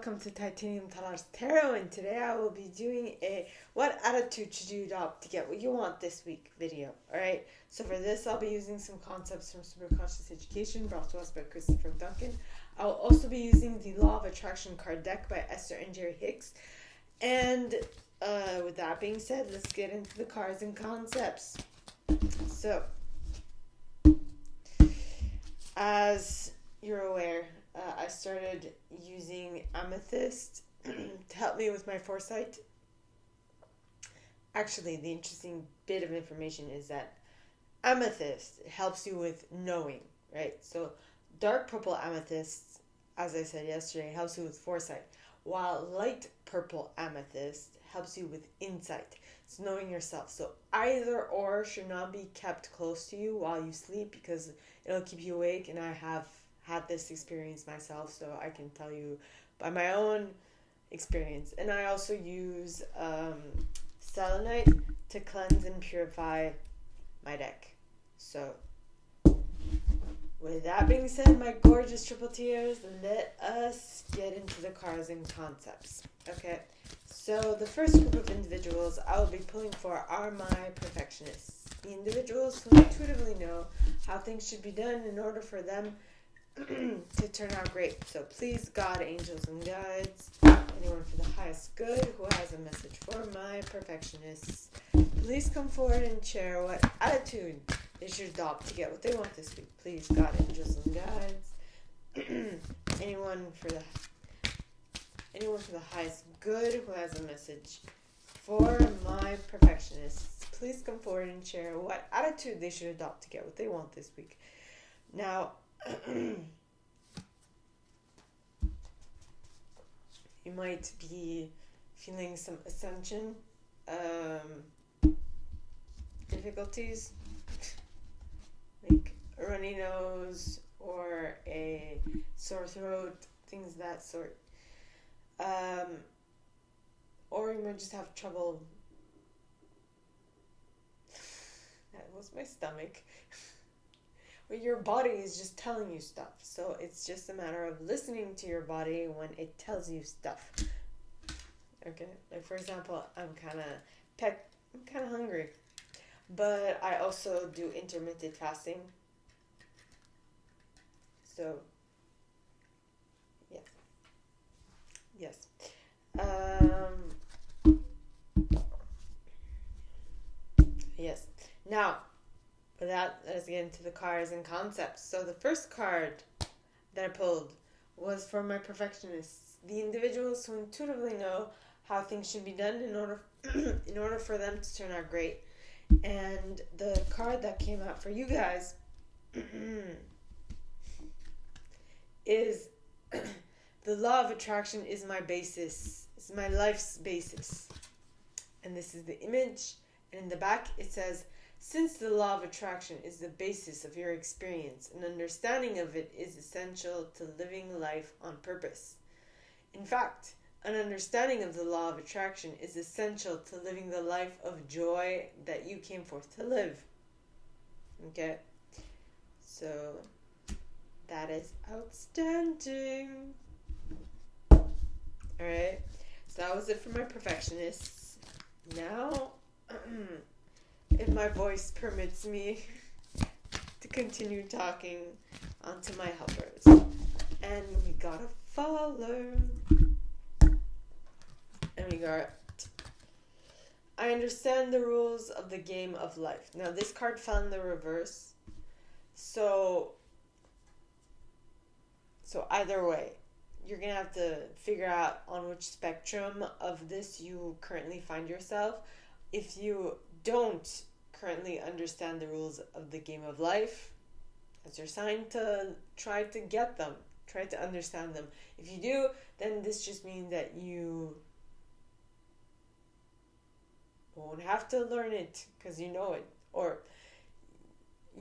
welcome to Titanium Talar's Tarot, and today I will be doing a what attitude should you adopt to get what you want this week video. Alright, so for this I'll be using some concepts from Superconscious Education brought to us by Chris Duncan. I'll also be using the Law of Attraction card deck by Esther and Jerry Hicks. And with that being said, let's get into the cards and concepts. So, as you're aware, I started using amethyst to help me with my foresight. Actually, the interesting bit of information is that amethyst helps you with knowing, right? So dark purple amethyst, as I said yesterday, helps you with foresight, while light purple amethyst helps you with insight. It's knowing yourself. So either or should not be kept close to you while you sleep, because it'll keep you awake, and I have had this experience myself, so I can tell you by my own experience. And I also use selenite to cleanse and purify my deck. So with that being said, my gorgeous triple tears, let us get into the cards and concepts. Okay, so the first group of individuals I will be pulling for are my perfectionists, the individuals who intuitively know how things should be done in order for them to turn out great. So please, God, angels, and guides, anyone for the highest good who has a message for my perfectionists, please come forward and share what attitude they should adopt to get what they want this week. Please, God, angels, and guides, anyone for the highest good who has a message for my perfectionists, please come forward and share what attitude they should adopt to get what they want this week. Now, you might be feeling some ascension difficulties, like a runny nose or a sore throat, things of that sort. Or you might just have trouble. That was my stomach. Well, your body is just telling you stuff. So it's just a matter of listening to your body when it tells you stuff. Okay? Like, for example, I'm kind of hungry. But I also do intermittent fasting. So, yeah. Yes. Yes. Now, with that, let's get into the cards and concepts. So the first card that I pulled was for my perfectionists, the individuals who intuitively know how things should be done in order for them to turn out great. And the card that came out for you guys is the law of attraction is my basis. It's my life's basis. And this is the image. And in the back it says, since the law of attraction is the basis of your experience, an understanding of it is essential to living life on purpose. In fact, an understanding of the law of attraction is essential to living the life of joy that you came forth to live. Okay? So, that is outstanding. Alright? So that was it for my perfectionists. Now, if my voice permits me to continue talking onto my helpers. And we got a follow. And we got, I understand the rules of the game of life. Now this card fell in the reverse. So either way, you're going to have to figure out on which spectrum of this you currently find yourself. If you don't currently understand the rules of the game of life, that's your sign to try to get them, try to understand them. If you do, then this just means that you won't have to learn it because you know it, or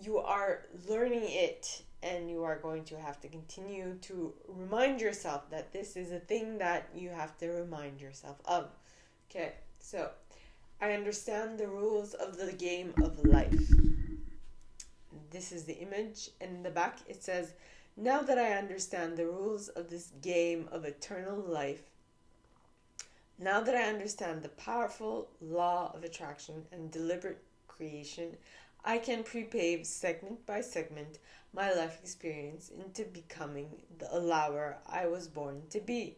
you are learning it and you are going to have to continue to remind yourself that this is a thing that you have to remind yourself of. Okay, so I understand the rules of the game of life. This is the image, and in the back it says, Now that I understand the rules of this game of eternal life, now that I understand the powerful law of attraction and deliberate creation, I can prepave segment by segment my life experience into becoming the allower I was born to be.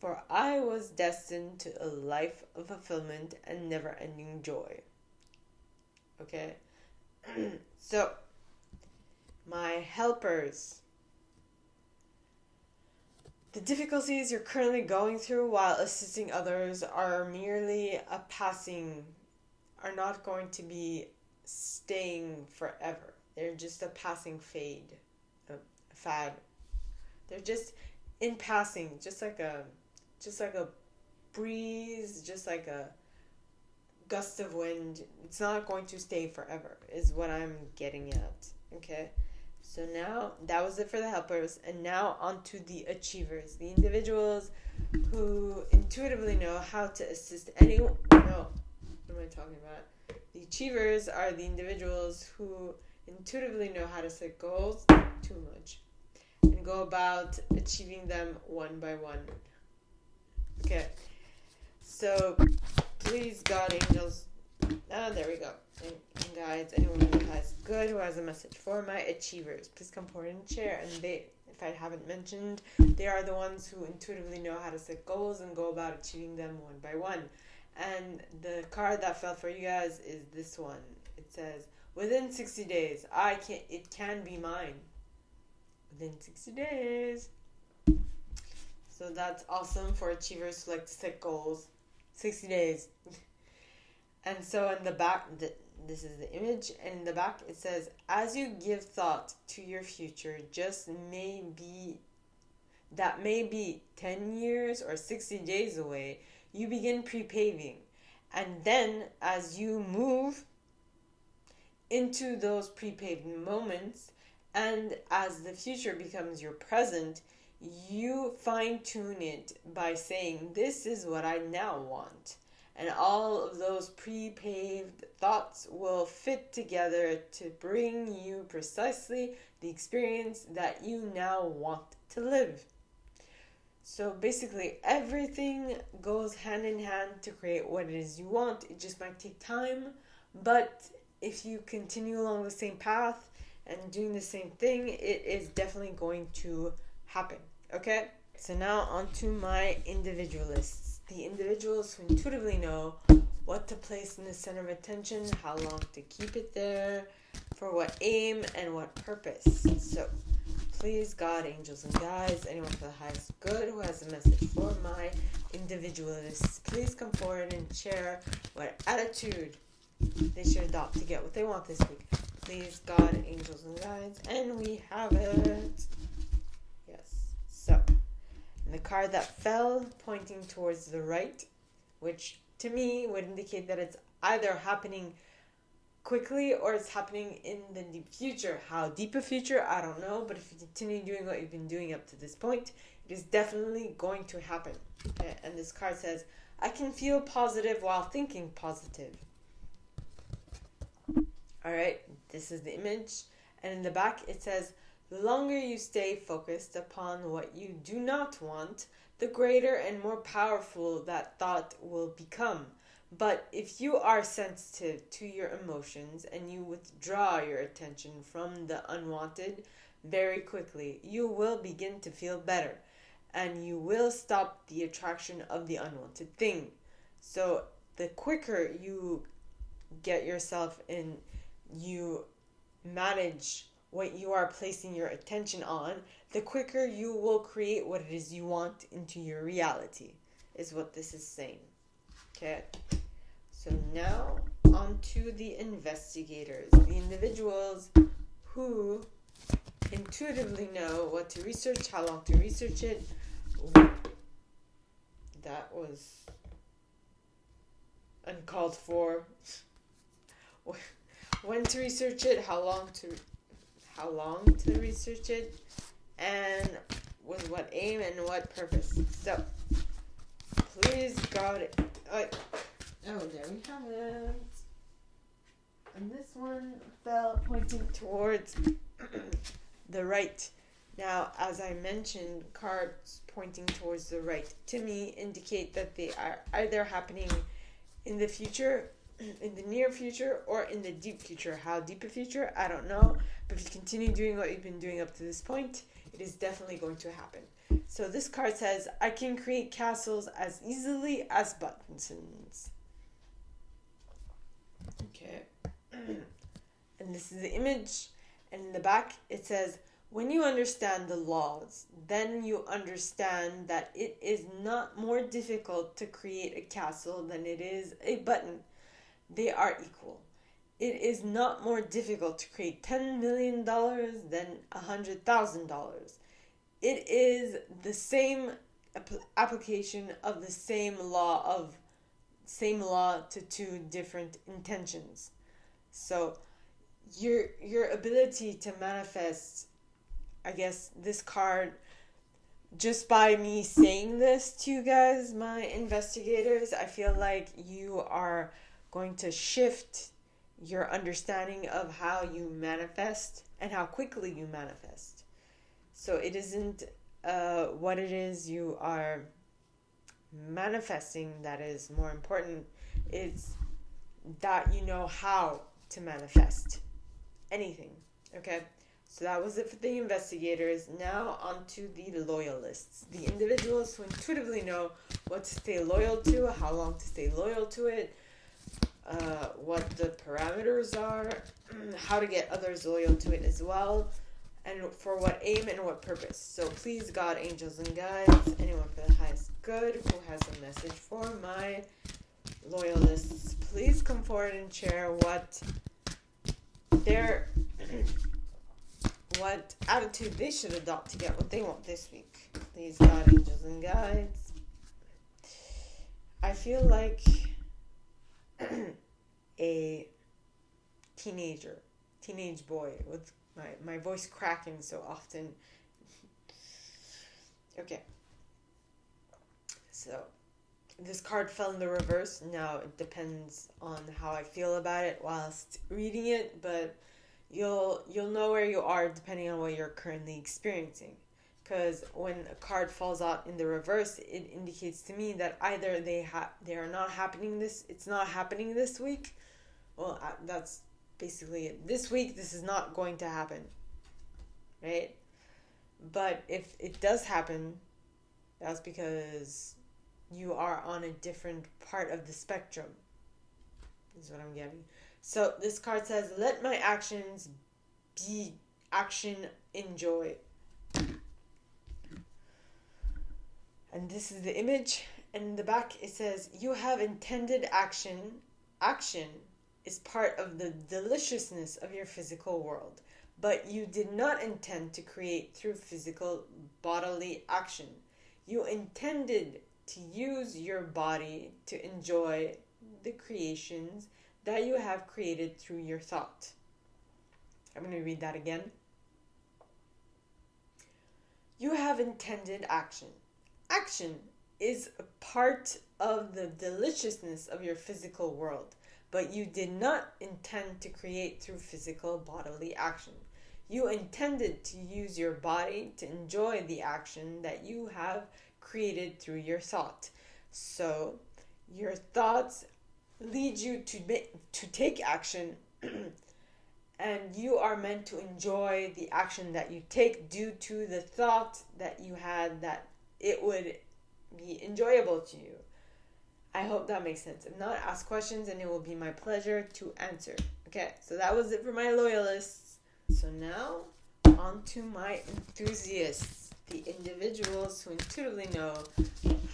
For I was destined to a life of fulfillment and never-ending joy. Okay? So, my helpers. The difficulties you're currently going through while assisting others are merely are not going to be staying forever. They're just a passing fad. They're just in passing, just like a breeze, just like a gust of wind. It's not going to stay forever, is what I'm getting at. Okay? So now, that was it for the helpers, and now on to the achievers, the individuals who intuitively know how to assist anyone. No, what am I talking about? The achievers are the individuals who intuitively know how to set goals, too much, and go about achieving them one by one. Okay, so please, God, angels, there we go. And guides, anyone who has good, who has a message for my achievers, please come forward and share. And they, if I haven't mentioned, they are the ones who intuitively know how to set goals and go about achieving them one by one. And the card that fell for you guys is this one. It says, within 60 days, it can be mine. Within 60 days. So that's awesome for achievers who like to set goals. 60 days. And so in the back, this is the image, and in the back it says, as you give thought to your future, that may be 10 years or 60 days away, you begin prepaving. And then as you move into those prepaved moments, and as the future becomes your present, you fine-tune it by saying, this is what I now want. And all of those pre-paved thoughts will fit together to bring you precisely the experience that you now want to live. So basically, everything goes hand in hand to create what it is you want. It just might take time, but if you continue along the same path and doing the same thing, it is definitely going to happen. Okay? So now on to my individualists. The individuals who intuitively know what to place in the center of attention, how long to keep it there, for what aim and what purpose. So, please, God, angels, and guides, anyone for the highest good who has a message for my individualists, please come forward and share what attitude they should adopt to get what they want this week. Please, God, angels, and guides, and we have it. Yes. So, and the card that fell, pointing towards the right, which to me would indicate that it's either happening quickly or it's happening in the deep future. How deep a future, I don't know, but if you continue doing what you've been doing up to this point, it is definitely going to happen. Okay? And this card says, I can feel positive while thinking positive. Alright, this is the image. And in the back it says, the longer you stay focused upon what you do not want, the greater and more powerful that thought will become. But if you are sensitive to your emotions and you withdraw your attention from the unwanted very quickly, you will begin to feel better and you will stop the attraction of the unwanted thing. So the quicker you get yourself in, you manage what you are placing your attention on, the quicker you will create what it is you want into your reality, is what this is saying. Okay? So now, on to the investigators, the individuals who intuitively know what to research, how long to research it. That was uncalled for. When to research it, how long to research it, and with what aim and what purpose. So, please, God, there we have it. And this one fell pointing towards the right. Now, as I mentioned, cards pointing towards the right to me indicate that they are either happening in the future, in the near future, or in the deep future. How deep a future, I don't know. But if you continue doing what you've been doing up to this point, it is definitely going to happen. So this card says, I can create castles as easily as buttons. Okay. And this is the image. And in the back, it says, when you understand the laws, then you understand that it is not more difficult to create a castle than it is a button. They are equal. It is not more difficult to create $10 million than $100,000. It is the same application of the same law to two different intentions. So your ability to manifest, I guess, this card, just by me saying this to you guys, my investigators, I feel like you are going to shift your understanding of how you manifest and how quickly you manifest. So it isn't what it is you are manifesting that is more important. It's that you know how to manifest anything. Okay? So that was it for the investigators. Now on to the loyalists. The individuals who intuitively know what to stay loyal to, how long to stay loyal to it, what the parameters are, how to get others loyal to it as well, and for what aim and what purpose. So please, God, angels, and guides, anyone for the highest good who has a message for my loyalists, please come forward and share what attitude they should adopt to get what they want this week. Please, God, angels, and guides. I feel like a teenage boy with my voice cracking so often. Okay. So this card fell in the reverse. Now it depends on how I feel about it whilst reading it, but you'll know where you are depending on what you're currently experiencing. Because when a card falls out in the reverse, it indicates to me that either they are not happening it's not happening this week. Well, that's basically it. This week, this is not going to happen, right? But if it does happen, that's because you are on a different part of the spectrum, is what I'm getting. So this card says, let my actions be action in joy. And this is the image. And in the back it says, you have intended action. Action is part of the deliciousness of your physical world. But you did not intend to create through physical bodily action. You intended to use your body to enjoy the creations that you have created through your thought. I'm going to read that again. You have intended action. Action is a part of the deliciousness of your physical world, but you did not intend to create through physical bodily action. You intended to use your body to enjoy the action that you have created through your thought. So your thoughts lead you to take action, and you are meant to enjoy the action that you take due to the thought that you had that it would be enjoyable to you. I hope that makes sense. If not, ask questions and it will be my pleasure to answer. Okay, so that was it for my loyalists. So now, on to my enthusiasts. The individuals who intuitively know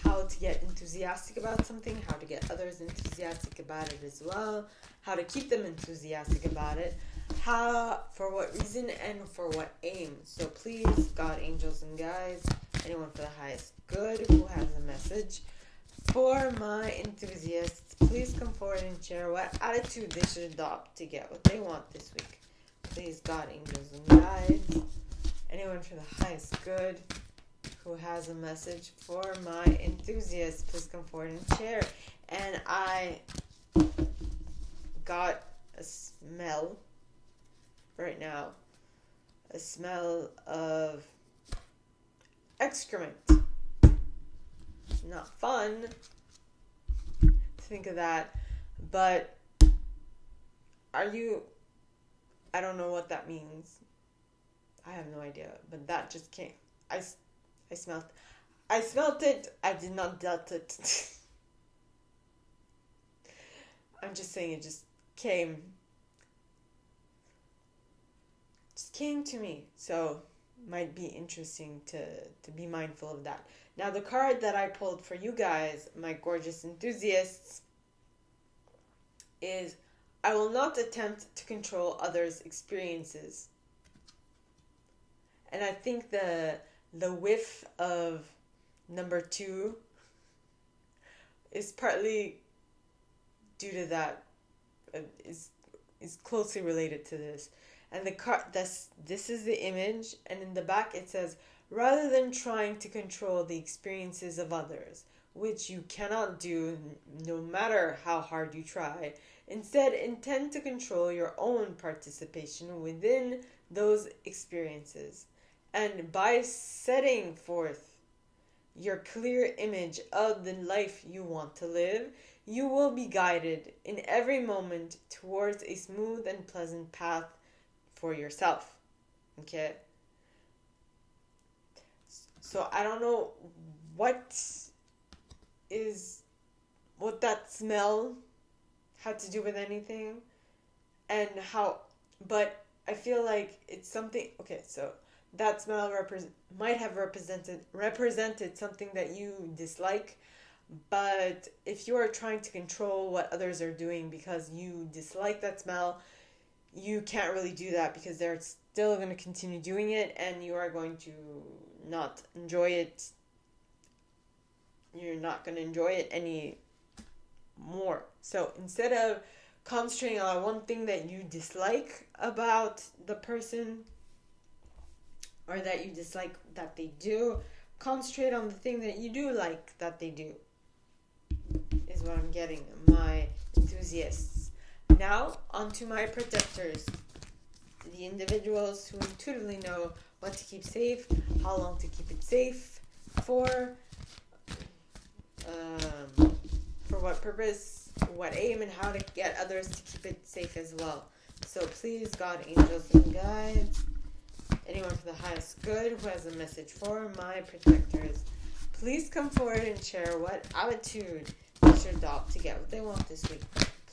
how to get enthusiastic about something, how to get others enthusiastic about it as well, how to keep them enthusiastic about it, how, for what reason, and for what aim. So please, God, angels, and guides, anyone for the highest good who has a message for my enthusiasts, please come forward and share what attitude they should adopt to get what they want this week. Please, God, angels, and guides, anyone for the highest good who has a message for my enthusiasts, please come forward and share. And I got a smell right now, a smell of excrement. It's not fun to think of that, but I don't know what that means. I have no idea, but that just came. I smelled it. I did not doubt it. I'm just saying it just came to me. So might be interesting to be mindful of that. Now the card that I pulled for you guys, my gorgeous enthusiasts, is I will not attempt to control others' experiences. And I think the whiff of number 2 is partly due to that, is closely related to this. And the card, this is the image, and in the back it says, rather than trying to control the experiences of others, which you cannot do no matter how hard you try, instead intend to control your own participation within those experiences. And by setting forth your clear image of the life you want to live, you will be guided in every moment towards a smooth and pleasant path for yourself. Okay? So I don't know what that smell had to do with anything and how, but I feel like it's something. Okay, so that smell might have represented something that you dislike, but if you are trying to control what others are doing because you dislike that smell, you can't really do that because they're still going to continue doing it and you are going to not enjoy it. You're not going to enjoy it any more. So instead of concentrating on one thing that you dislike about the person or that you dislike that they do, concentrate on the thing that you do like that they do, is what I'm getting, my enthusiasts. Now, on to my protectors, the individuals who intuitively know what to keep safe, how long to keep it safe for what purpose, what aim, and how to get others to keep it safe as well. So please, God, angels, and guides, anyone for the highest good who has a message for my protectors, please come forward and share what attitude they should adopt to get what they want this week.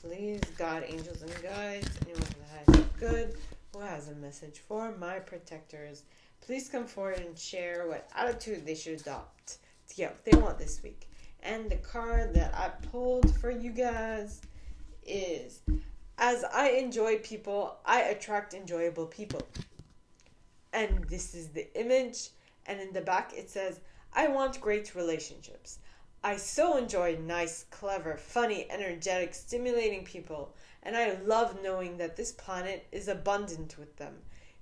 Please, God, angels, and guides, anyone for the highest good who has a message for my protectors, please come forward and share what attitude they should adopt to get what they want this week. And the card that I pulled for you guys is, as I enjoy people, I attract enjoyable people. And this is the image, and in the back it says, I want great relationships. I so enjoy nice, clever, funny, energetic, stimulating people, and I love knowing that this planet is abundant with them.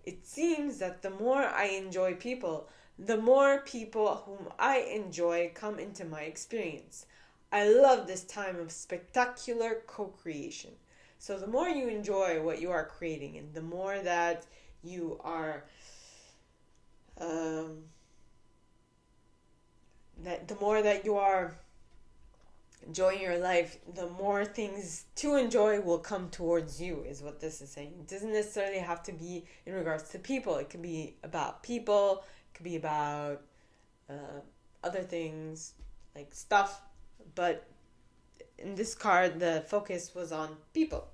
It seems that the more I enjoy people, the more people whom I enjoy come into my experience. I love this time of spectacular co-creation. So the more you enjoy what you are creating, and the more that you are enjoying your life, the more things to enjoy will come towards you, is what this is saying. It doesn't necessarily have to be in regards to people. It could be about people, it could be about other things, like stuff, but in this card, the focus was on people,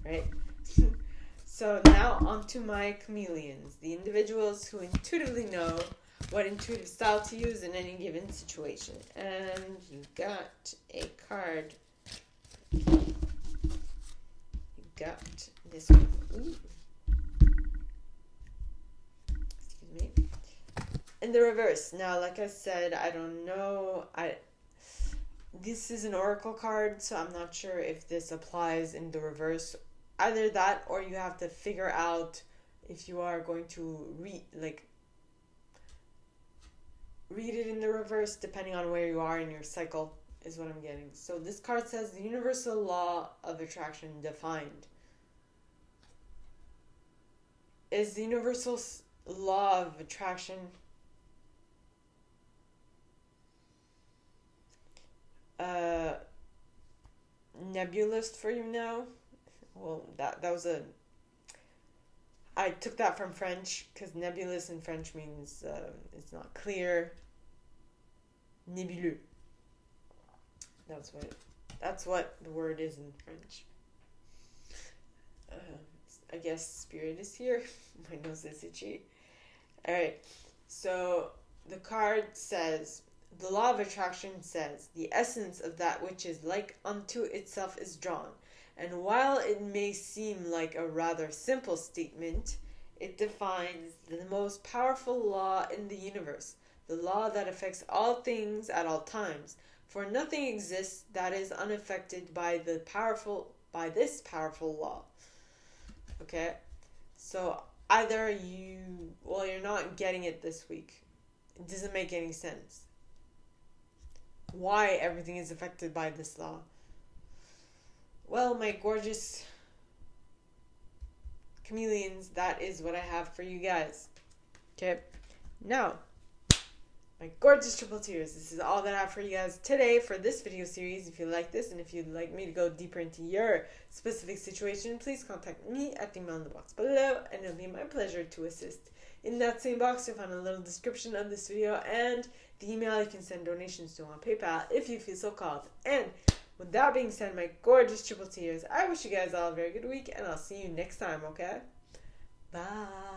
right? So now on to my chameleons, the individuals who intuitively know what intuitive style to use in any given situation. And you got a card. You got this one. Ooh. Excuse me. In the reverse. Now, like I said, I don't know. This is an oracle card, so I'm not sure if this applies in the reverse. Either that, or you have to figure out if you are going to read it in the reverse, depending on where you are in your cycle, is what I'm getting. So this card says the universal law of attraction defined. Is the universal law of attraction nebulous for you now. Well, that was I took that from French because nebulous in French means it's not clear. Nébuleux. That's what the word is in French. I guess spirit is here. My nose is itchy. Alright, so the card says, the law of attraction says, the essence of that which is like unto itself is drawn. And while it may seem like a rather simple statement, it defines the most powerful law in the universe, the law that affects all things at all times. For nothing exists that is unaffected by this powerful law. Okay? So either you're not getting it this week. It doesn't make any sense. Why everything is affected by this law? Well, my gorgeous chameleons, that is what I have for you guys. Okay? Now, my gorgeous triple tears, this is all that I have for you guys today for this video series. If you like this and if you'd like me to go deeper into your specific situation, please contact me at the email in the box below, and it'll be my pleasure to assist. In that same box, you'll find a little description of this video and the email you can send donations to on PayPal if you feel so called. And with that being said, my gorgeous triple tears, I wish you guys all a very good week, and I'll see you next time, okay? Bye.